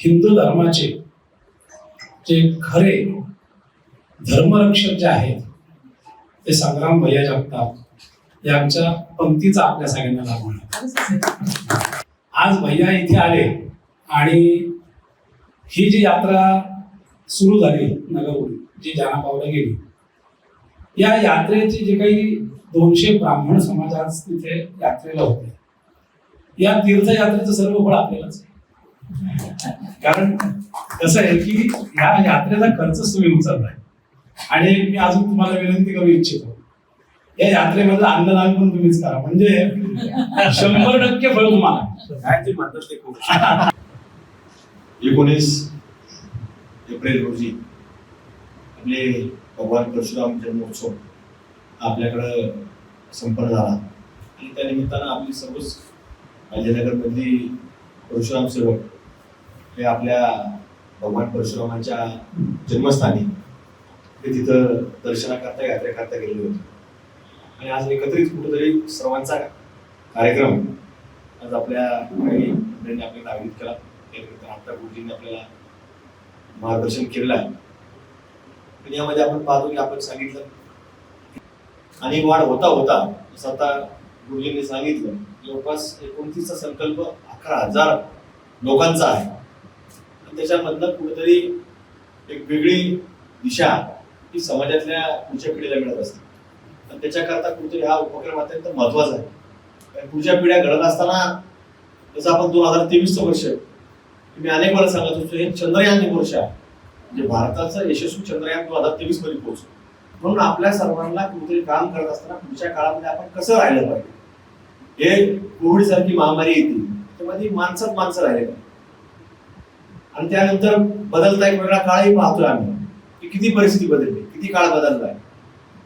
हिंदू धर्माचे जे खरे धर्मरक्षक जे आहेत ते संग्राम भैया जगताप यांच्या पंक्तीचा आपल्या सगळ्यांना लाभ होणार. आज भैया इथे आले आणि ही जी यात्रा सुरू झाली नगरहून जी जानापावला गेली, या यात्रेचे जे काही 200 ब्राह्मण समाज आज तिथे यात्रेला होते, या तीर्थयात्रेचं सर्व फळ आपल्यालाच आहे. कारण कसं आहे की या यात्रेचा खर्च तुम्ही उचललाय आणि मी अजून तुम्हाला विनंती करू इच्छितो, या यात्रेमध्ये अन्नदान पण तुम्हीच करा, म्हणजे 100% फळ तुम्हाला काय ते म्हणतात ते खूप. 19 एप्रिल रोजी आपले भगवान परशुराम जन्मोत्सव आपल्याकडं संपन्न झाला आणि त्या निमित्तानं आपली सर्वच अजयनगरमधली परशुराम सेवक हे आपल्या भगवान परशुरामांच्या जन्मस्थानी ते तिथं दर्शनाकरता यात्रेकरता गेलेले होते आणि आज एकत्रित कुठेतरी सर्वांचा कार्यक्रम आज आपल्या काही मंडळींनी आपल्याला आयोजित केला. त्यानंतर आमच्या गुरुजींनी आपल्याला मार्गदर्शन केलेलं आहे आणि यामध्ये आपण पाहतो की आपण सांगितलं आणि वाढ होता होता जसं आता गुरुजींनी सांगितलं जवळपास 29चा संकल्प 11,000 लोकांचा आहे आणि त्याच्यामधनं कुठेतरी एक वेगळी दिशा ही समाजातल्या पुढच्या पिढीला मिळत असते आणि त्याच्याकरता कुठेतरी हा उपक्रम अत्यंत महत्वाचा आहे. कारण पुढच्या पिढ्या घडत असताना जसं आपण 2023चं वर्ष मी अनेक वेळा सांगत होतो हे चंद्रयान वर्ष आहे, म्हणजे भारताचं यशस्वी चंद्रयान 2023 मध्ये पोहोचतो. म्हणून आपल्या सर्वांना कुठेतरी काम करत असताना पुढच्या काळामध्ये आपण कसं राहिलं पाहिजे. हे कोविड सारखी महामारी येते त्यामध्ये माणसं राहिले आणि त्यानंतर बदलता एक वेगळा काळही पाहतोय आम्ही की किती परिस्थिती बदलली, किती काळ बदललाय.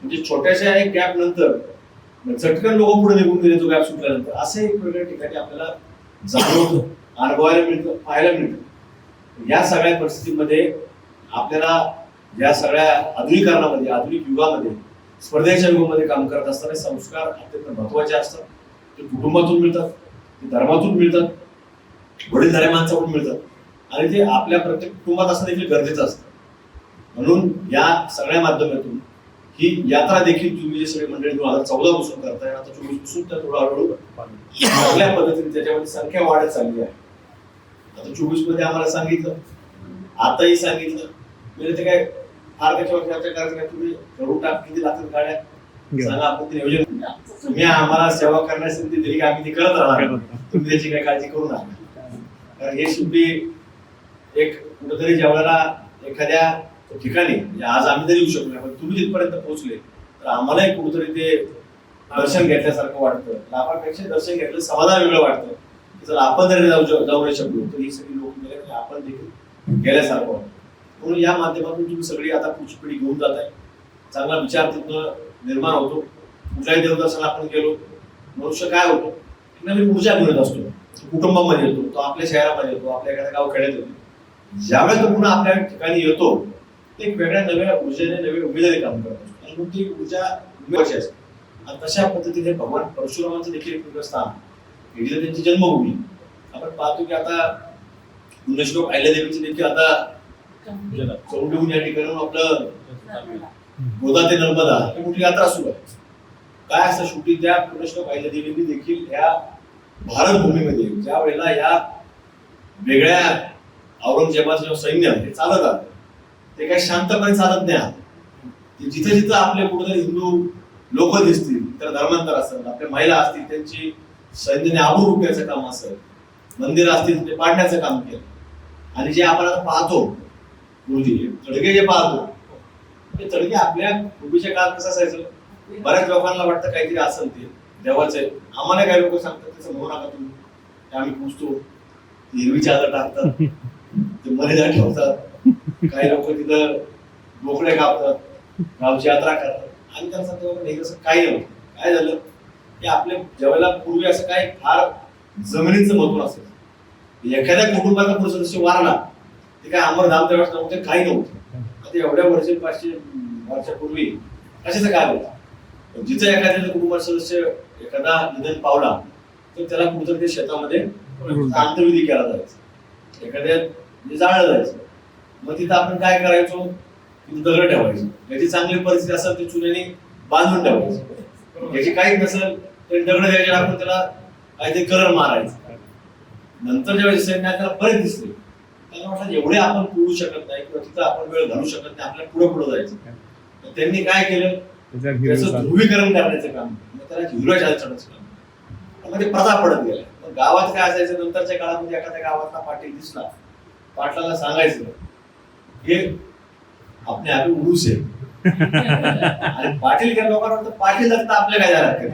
म्हणजे छोट्याशा एक गॅप नंतर झटकन लोक पुढे निघून गेले तो गॅप सुटल्यानंतर असे एक वेगळ्या ठिकाणी आपल्याला जाणवतं, अनुभवायला मिळतं, पाहायला मिळतं. या सगळ्या परिस्थितीमध्ये आपल्याला या सगळ्या आधुनिकरणामध्ये आधुनिक युगामध्ये स्पर्धेच्या युगामध्ये काम करत असताना संस्कार अत्यंत महत्वाचे असतात. ते कुटुंबातून मिळतात, ते धर्मातून मिळतात, वडीलधाऱ्या माणसाकडून मिळतात आणि ते आपल्या प्रत्येक कुटुंबात असणं देखील गरजेचं असतं. म्हणून या सगळ्या माध्यमातून ही यात्रा देखील तुम्ही जे सगळे मंडळी 2014 पासून करताय, आता 24 पासून त्या थोडं हळूहळू चांगल्या पद्धतीने त्याच्यामध्ये संख्या वाढत चालली आहे. आता 24 मध्ये आम्हाला सांगितलं, आताही सांगितलं, म्हणजे ते काय फार त्याच्या कार्यक्रम तुम्ही घडून टाक किती लागतात गाड्या सांगा, आपण ते नियोजन तुम्ही आम्हाला सेवा करण्याची संधी दिली की आम्ही ती करत राहणार, तुम्ही त्याची काही काळजी करू नका. कारण हे शेवटी एक कुठेतरी ज्यावेळेला एखाद्या ठिकाणी म्हणजे आज आम्ही तरी येऊ शकलो नाही पण तुम्ही जिथपर्यंत पोहोचले तर आम्हालाही कुठेतरी ते दर्शन घेतल्यासारखं वाटतं. लाभापेक्षा दर्शन घेतलं समाधान वेगळं वाटतं. जर आपण जरी जाऊ नाही शकलो तर ही सगळी लोक गेले तर आपण देखील गेल्यासारखं वाटतं. म्हणून या माध्यमातून तुम्ही सगळी आता पुढची पिढी घेऊन जात आहे, चांगला विचार तिथनं निर्माण होतो. कुठल्याही देवदर्शनाला आपण गेलो मनुष्य काय होतो, नवीन ऊर्जा घेऊन असतो. कुटुंबामध्ये येतो, तो आपल्या शहरामध्ये येतो, आपल्या एखाद्या गाव खेड्यात येतो. ज्यावेळेस तो पुन्हा आपल्या ठिकाणी येतो एक वेगळ्या नव्या ऊर्जेने नव्या उमेदीने काम करत असतो आणि मग ती ऊर्जा उमेदवारी असते. आणि तशा पद्धतीने भगवान परशुरामांचं देखील एक स्थान, इथे त्यांची जन्मभूमी आपण पाहतो की आता पुण्यश्लोक अहिल्यादेवीची देखील आता चौंडीहून या ठिकाणी आपलं गोदा ते नर्मदा ही मोठी यात्रा सुरू आहे. काय असं शेवटी त्या पुण्यश्लोक अहिल्यादेवींनी देखील या भारत भूमीमध्ये ज्या वेळेला या वेगळ्या औरंगजेबाचं सैन्य हे चालत आलं ते काही शांतपणे चालत नाही. जिथे जिथं आपले कुठेतरी हिंदू लोक दिसतील, तर धर्मांतर असेल, आपल्या महिला असतील त्यांची सैन्याने आबरू रुपयाचं काम असेल, मंदिर असतील ते पाडण्याचं काम केलं. आणि जे आपण आता पाहतो गुरुजी तडके जे पाहतो ते तडके आपल्या पूर्वीच्या काळात कसं असायचं, बऱ्याच लोकांना वाटतं काहीतरी असेल ते देवाचं आहे. आम्हाला काही लोक सांगतात त्याचं म्हणू नका तुम्ही, आम्ही पुजतो, हिरवी चादर टाकतात, ते मर्यादा ठेवतात, काही लोक तिथं बोकडे कापतात, गावची यात्रा करतात आणि त्यांना सांगतो असं काही नव्हतं. काय झालं की आपल्या ज्यावेळेला पूर्वी असं काय फार जमिनीचं महत्व असेल, एखाद्या कुटुंबाचा पुरुष सदस्य वारला ते काय अमरधाम त्यावेळेस नव्हते, काही नव्हतं. आता एवढ्या 500 वर्षापूर्वी कशाचं काय होतं, जिथं एखाद्या कुटुंबाचा सदस्य एखादा निधन पावला तर त्याला कुठेतरी ते शेतामध्ये अंत्यविधी केला जायचा. एखाद्या म्हणजे जाळलं जायचं. मग तिथं आपण काय करायचो, तिथं दगड ठेवायचं. याची चांगली परिस्थिती असेल ते चुन्याने बांधून ठेवायचं. याची काहीच नसेल तर दगड द्यायचे, आपण त्याला काहीतरी कलर मारायचं. नंतर ज्यावेळेस सैन्य त्याला बरेच दिसले, त्याला वाटलं एवढे आपण पुरू शकत नाही किंवा तिथं आपण वेळ घालू शकत नाही, आपल्याला पुढे पुढे जायचं. तर त्यांनी काय केलं, त्याचं ध्रुवीकरण करण्याचं काम, मग त्याला हिरोच्या चढायचं काम, मग ते प्रथा पडत गेल्या. मग गावात काय असायचं, नंतरच्या काळामध्ये एखाद्या गावातला पाटील दिसला, पाटलाला सांगायचं हे आपले आपले उरूस आहे. आणि पाटील काय लोकांना वाटतं पाटील लागतं आपल्या काय झालं.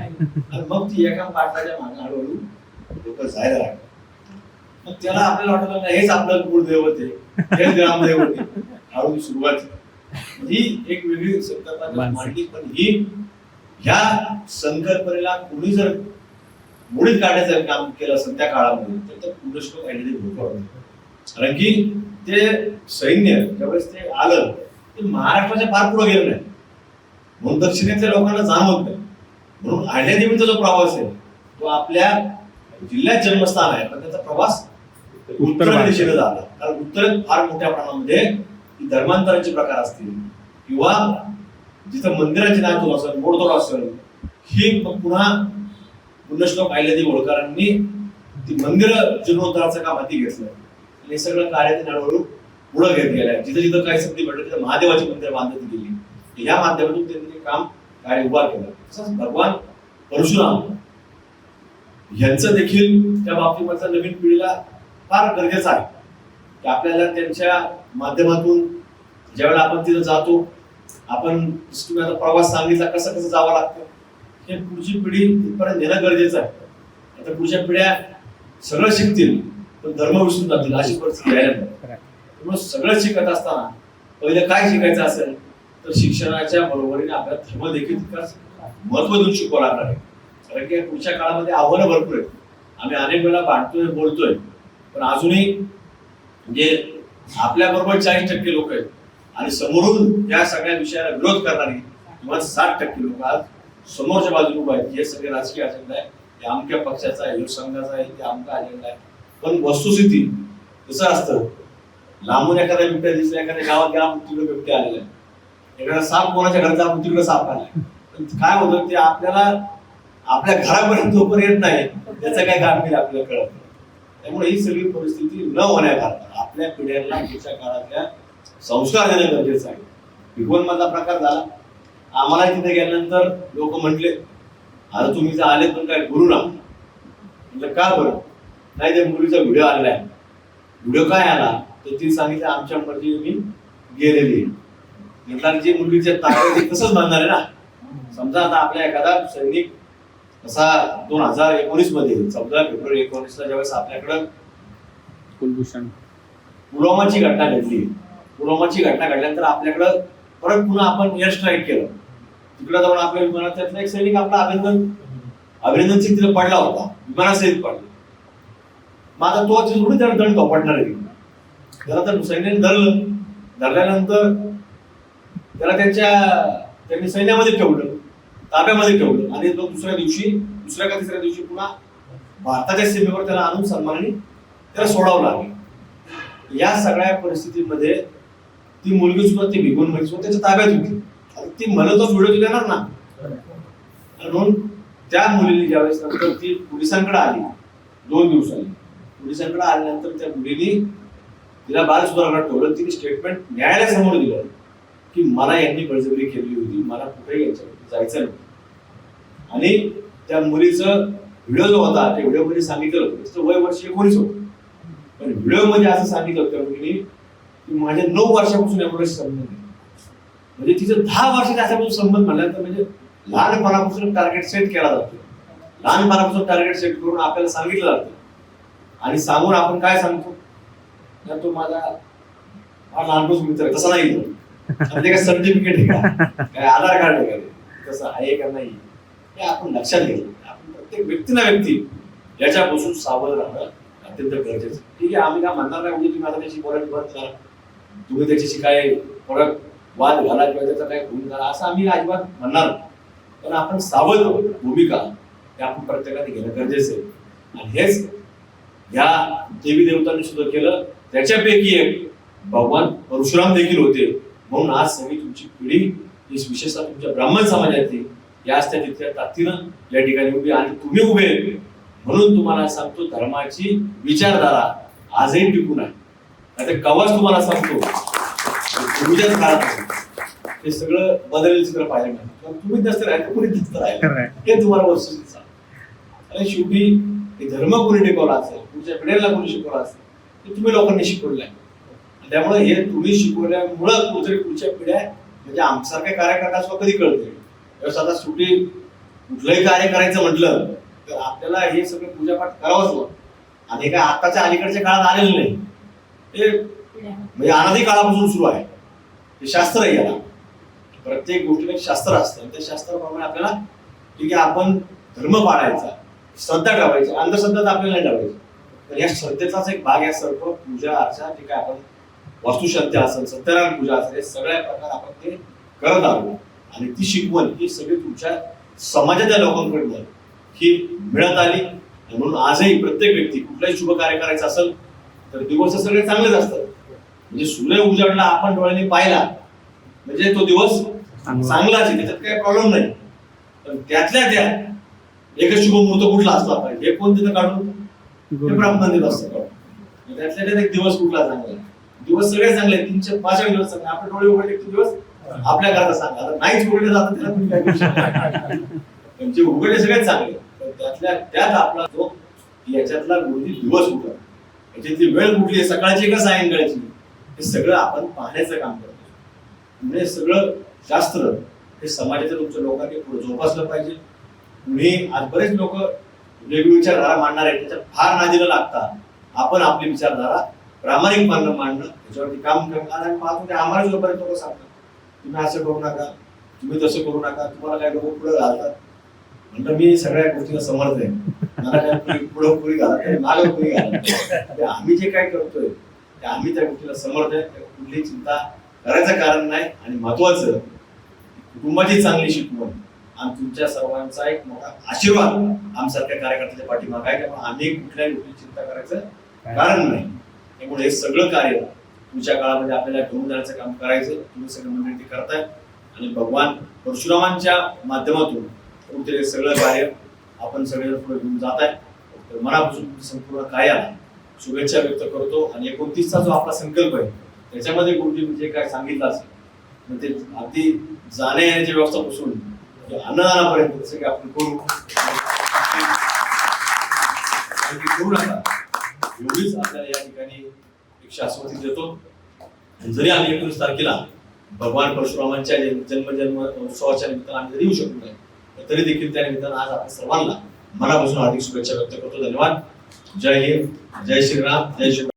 आणि मग ती एका पाटलाच्या मागे हळूहळू लोक जायला लागले. मग त्याला आपल्याला वाटत नाही हेच आपलं कुळदैवत आहे, हेच ग्रामदैवत आहे. हळूहळू सुरुवात ही एक वेगळी संकल्पना मांडली. पण ही ह्या संकल्पनेला कोणी जर मुळीच काढण्याचं काम केलं असेल त्या काळामध्ये तर पुरुषलोक काहीतरी धोका होते. कारण की ते सैन्य ज्यावेळेस ते आलं ते महाराष्ट्राच्या फार पुढे गेलं नाही, म्हणून दक्षिणेतल्या लोकांना जाणवत नाही. म्हणून अहिल्यादेवीचा जो प्रवास आहे तो आपल्या जिल्ह्यात जन्मस्थान आहे, पण त्याचा प्रवास उत्तर दिशेने झाला. कारण उत्तरेत फार मोठ्या प्रमाणामध्ये धर्मांतराचे प्रकार असतील किंवा जिथं मंदिराचे नातून असेल, मोडतोड असेल, ही पुन्हा पुण्यश्लोक अहिल्यादेवी होळकरांनी ती मंदिर जीर्णोद्धाराचं काम हाती घेतलं. हे सगळं कार्य त्यांनी हळूहळू पुढे घेत गेलं. जिथं जिथं काही संधी भेटली तिथं महादेवाची मंदिर बांधली गेली. या माध्यमातून त्यांनी काम कार्य उभा केलं. तसंच भगवान परशुराम यांचं देखील त्या बाबतीमध्ये नवीन पिढीला फार गरजेचं आहे की आपल्याला त्यांच्या माध्यमातून ज्यावेळेला आपण तिथं जातो, आपण तुम्ही आता प्रवास सांगितला कसं कसं जावं लागतं, हे पुढची पिढी तिथपर्यंत नेणं गरजेचं आहे. आता पुढच्या पिढ्या सगळं शिकतील पण धर्म विसरून जातील अशी परिस्थिती यायला नको. त्यामुळे सगळं शिकत असताना पहिलं काय शिकायचं असेल तर शिक्षणाच्या बरोबरीने आपल्याला धर्म देखील तितकाच महत्व देऊन शिकवला लागणार आहे. कारण की पुढच्या काळामध्ये आव्हानं भरपूर आहेत. आम्ही अनेक वेळा भांडतोय बोलतोय, पण अजूनही म्हणजे आपल्या बरोबर 40% लोक आहेत आणि समोरून या सगळ्या विषयाला विरोध करणारी किंवा 60% लोक आज समोरच्या बाजूला उभा आहेत. हे सगळे राजकीय अजेंडा आहे, हे अमक्या पक्षाचा आहे, संघाचा आहे, ते आमचा अजेंडा आहे. पण वस्तुस्थिती कसं असतं, लांबून एखाद्या बिबट्या दिसला, एखाद्या गावात गेला तिकडे बिबट्या आलेला आहे, एखादा साप कोणाच्या घरचा आपण तिकडे साप आलाय, पण काय होतं ते आपल्याला आपल्या घरापर्यंत जोपर्यंत येत नाही त्याचं काय गांभीर्य आपल्याला कळत नाही. त्यामुळे ही सगळी परिस्थिती न होण्याकरता आपल्या पिढ्यांना पुढच्या काळातल्या संस्कार देणं गरजेचं आहे. भिगवण मधला प्रकार झाला, आम्हाला तिथे गेल्यानंतर लोक म्हटले आता तुम्ही जर आले पण काय गुरु ना, म्हटलं का बरं, नाही त्या मुलीचा व्हिडिओ आलेला आहे. व्हिडिओ काय आला तर ती सांगितलं आमच्या मर्जी मी गेलेली. म्हटलं जे मुलीच्या ताब्यात तसंच बांधणार आहे ना. समजा आता आपल्या एखादा सैनिक असा 2019 मध्ये 14 फेब्रुवारी 19 ला ज्यावेळेस आपल्याकडं कुलभूषण पुलवामाची घटना घडली, पुलवामाची घटना घडल्यानंतर आपल्याकडं परत पुन्हा आपण एअर स्ट्राईक केलं. तिकडे जाऊन आपल्या विमानातला एक सैनिक आपला अभिनंदन सिंग तिथे पडला होता, विमानासहित पडला. मग आता तो थोडी त्याला दंड थोपटणार आहे. त्याला तर सैन्याने धरल्यानंतर त्याला त्यांनी सैन्यामध्ये ठेवलं, ताब्यामध्ये ठेवलं आणि तो दुसऱ्या का तिसऱ्या दिवशी पुन्हा भारताच्या सीमेवर त्याला आणून सन्मानाने त्याला सोडावं लागलं. या सगळ्या परिस्थितीमध्ये ती मुलगी सुद्धा ती भिगून म्हणजे सुद्धा त्याच्या ताब्यात होती. ती म्हणतच व्हिडिओ देणार ना. म्हणून त्या मुलीने ज्यावेळेस नंतर ती पोलिसांकडे आली 2 दिवसांनी, पोलिसांकडे आल्यानंतर त्या मुलीने तिला बाल सुधारणात ठेवलं. तिने स्टेटमेंट न्यायालयासमोर दिलं की मला यांनी बळजबरी केली होती, मला कुठेही याच्यावरती जायचं नाही. आणि त्या मुलीचं व्हिडिओ जो होता त्या व्हिडिओ मध्ये सांगितलं होतं त्याचं वय वर्ष 19 होतं. पण व्हिडिओ मध्ये असं सांगितलं होतं त्या मुलीने की माझ्या 9 वर्षापासून एवढंच संबंध आहे. म्हणजे तिचं 10 वर्षाच्या असल्यापासून संबंध म्हणल्यानंतर म्हणजे लहानपणापासून टार्गेट सेट केला जातो. लहानपणापासून टार्गेट सेट करून आपल्याला सांगितलं जातं आणि सांगून आपण काय सांगतो, तो माझा लहानपासून मित्र आहे. तसा नाही, काय सर्टिफिकेट आहे का, काय आधार कार्ड आहे का, तसं आहे का नाही हे आपण लक्षात घेतलं. आपण प्रत्येक व्यक्ती याच्यापासून सावध राहणं अत्यंत गरजेचं. ठीक आहे, आम्ही काय म्हणणार नाही म्हणजे तुम्ही आता त्याची बोलायला बंद करा, तुम्ही त्याच्याशी काय परत वाद घाला किंवा त्याचा काय खून करा असं आम्ही अजिबात म्हणणार. पण आपण सावध भूमिका हे आपण प्रत्येकाने घेणं गरजेचं आहे. आणि हेच ह्या देवी देवतांनी सुद्धा केलं. त्याच्यापैकी एक भगवान परशुराम देखील होते. म्हणून आज सगळी तुमची पिढी ही विशेषतः तुमच्या ब्राह्मण समाजातली या असत्या तितक्या ताकदीनं या ठिकाणी उभी आणि तुम्ही उभे म्हणून तुम्हाला सांगतो धर्माची विचारधारा आजही टिकून आहे. आता कवाच तुम्हाला सांगतो पूर्वीच्याच काळात हे सगळं बदललेलं चित्र पाहायला मिळतं. तुम्ही जास्त राहिलं कोणी जास्त राहिलं हे तुम्हाला वस्तू आणि शेवटी हे धर्म कोणी टिकवला असेल तुमच्या पिढ्यांना कोणी शिकवला असेल ते तुम्ही लोकांनी शिकवलं आहे. त्यामुळे हे तुम्ही शिकवल्यामुळं कुठेतरी पुढच्या पिढ्या म्हणजे आमच्यासारख्या कार्यकर्त्यांना कधी कळते. आता शेवटी कुठलंही कार्य करायचं म्हटलं तर आपल्याला हे सगळं पूजापाठ करावंच लागतं. आणि काय आताच्या अलीकडच्या काळात आलेलं नाही. ते म्हणजे अनादी काळापासून सुरू आहे. ते शास्त्र आहे. याला प्रत्येक गोष्टीला एक शास्त्र असतं आणि त्या शास्त्राप्रमाणे आपल्याला ठीक आहे आपण धर्म पाळायचा, श्रद्धा ठेवायची, अंधश्रद्धा तर आपल्याला नाही ठेवायची. तर या श्रद्धेचाच एक भाग या सर्व पूजा अर्चा ठीक आहे आपण वास्तुशांती असेल सत्यनारायण पूजा असेल हे सगळ्या प्रकार आपण ते करत आलो. आणि ती शिकवण ही सगळी तुमच्या समाजाच्या लोकांकडनं ही मिळत आली. म्हणून आजही प्रत्येक व्यक्ती कुठलाही शुभ कार्य करायचं असेल तर दिवस सगळे चांगलेच असतात. म्हणजे सूर्य उजाडला आपण डोळ्यांनी पाहिला म्हणजे तो दिवस चांगलाच आहे, त्याच्यात काही प्रॉब्लेम नाही. पण त्यातल्या त्यात एकच शुभ मुहूर्त कुठला असला पाहिजे हे कोण तिथं काढून हे ब्राह्मण असतं. त्यातल्या त्यात एक दिवस कुठला चांगला दिवस सगळे चांगले 365 दिवस चांगले. आपण डोळे उघडले तो दिवस आपल्या घरात सांगा आता नाहीच उघडले जातात त्याला तुम्ही काय करू शकता. म्हणजे उघडले सगळेच चांगले पण त्यातल्या त्यात आपला जो याच्यातला गुरुजी दिवस कुठला याच्यातली वेळ कुठली आहे सकाळची का सायंकाळची हे सगळं आपण पाहण्याचं काम करतो. म्हणजे सगळं शास्त्र हे समाजाच्या तुमच्या लोकांनी पुढे जोपासलं पाहिजे. तुम्ही आज बरेच लोक वेगळी विचारधारा मांडणार आहेत त्याच्यात फार नादीला लागता. आपण आपली विचारधारा प्रामाणिकपणे मांडणं त्याच्यावरती काम करणार आणि पाहतो ते आम्हाला सुद्धा बरेच लोक सांगतात तुम्ही असं करू नका तुम्ही तसं करू नका तुम्हाला काय लोक पुढे घालतात. म्हणलं मी सगळ्या गोष्टीला समर्थ आहे. मला काय पुढं पुढे घालत मागं पुढे घालत आम्ही जे काय करतोय ते आम्ही त्या गोष्टीला समर्थ आहे. कुठलीही चिंता करायचं कारण नाही. आणि महत्वाचं कुटुंबाची चांगली शिकवण आणि तुमच्या सर्वांचा एक मोठा आशीर्वाद आमच्यासारख्या कार्यकर्त्याच्या पाठीमागे आहे. त्यामुळे आम्ही कुठल्याही गोष्टी चिंता करायचं कारण नाही. त्यामुळे हे सगळं कार्य तुमच्या काळामध्ये आपल्याला घेऊन जाण्याचं काम करायचं तुम्ही सगळं मंडळी ते करताय. आणि भगवान परशुरामांच्या माध्यमातून कुठे सगळं कार्य आपण सगळे पुढे घेऊन जात आहे. तर मनापासून तुमचं संपूर्ण कार्याला शुभेच्छा व्यक्त करतो. आणि 29चा जो आपला संकल्प आहे त्याच्यामध्ये गुरुजींनी जे काय सांगितलं असेल ते अगदी जाण्या येण्याची व्यवस्थापासून अन्नदानापर्यंत सगळे आपण करू नका एवढीच आपल्याला या ठिकाणी एक शाश्वती देतो. जरी आम्ही 19 तारखेला भगवान परशुरामांच्या जन्म उत्सवाच्या निमित्तानं आम्ही जरी येऊ शकलो नाही तरी देखील त्या निमित्तानं आज आपण सर्वांना मनापासून हार्दिक शुभेच्छा व्यक्त करतो. धन्यवाद. जय हिंद, जय श्रीराम, जय श्री